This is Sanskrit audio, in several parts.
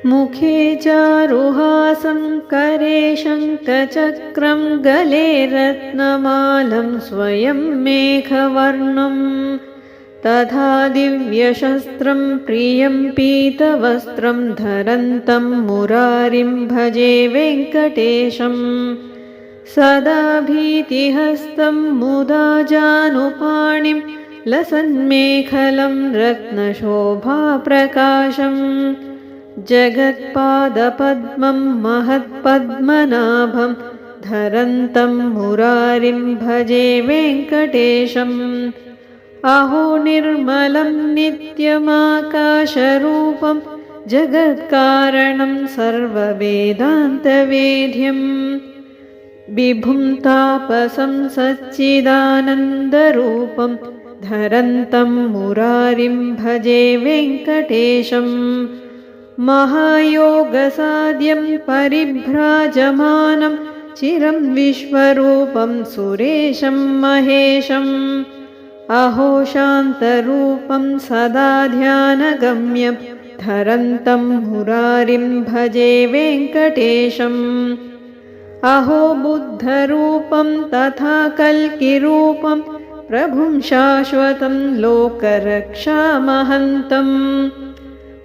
मुखे चारुहासं करे शङ्खचक्रं गले रत्नमालं स्वयं मेघवर्णं तथा दिव्यशस्त्रं प्रियं पीतवस्त्रं धरन्तं मुरारिं भजे वेङ्कटेशम् सदा भीतिहस्तं मुदा जानुपाणिं लसन्मेखलं रत्नशोभाप्रकाशम् जगत्पादपद्मं महत्पद्मनाभं धरन्तं मुरारिं भजे वेङ्कटेशम् अहो निर्मलं नित्यमाकाशरूपं जगत्कारणं सर्ववेदान्तवेद्यम् विभुं तापसं सच्चिदानन्दरूपं धरन्तं मुरारिं भजे वेङ्कटेशम् महायोगसाद्यं परिभ्राजमानं चिरं विश्वरूपं सुरेशं महेशम् अहो शान्तरूपं सदा ध्यानगम्यं धरन्तं मुरारिं भजे वेङ्कटेशम् अहो बुद्धरूपं तथा कल्किरूपं प्रभुं शाश्वतं लोकरक्षामहन्तम्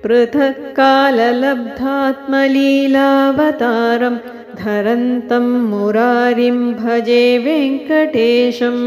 पृथक्काललब्धात्मलीलावतारं धरन्तं मुरारिं भजे वेङ्कटेशम्।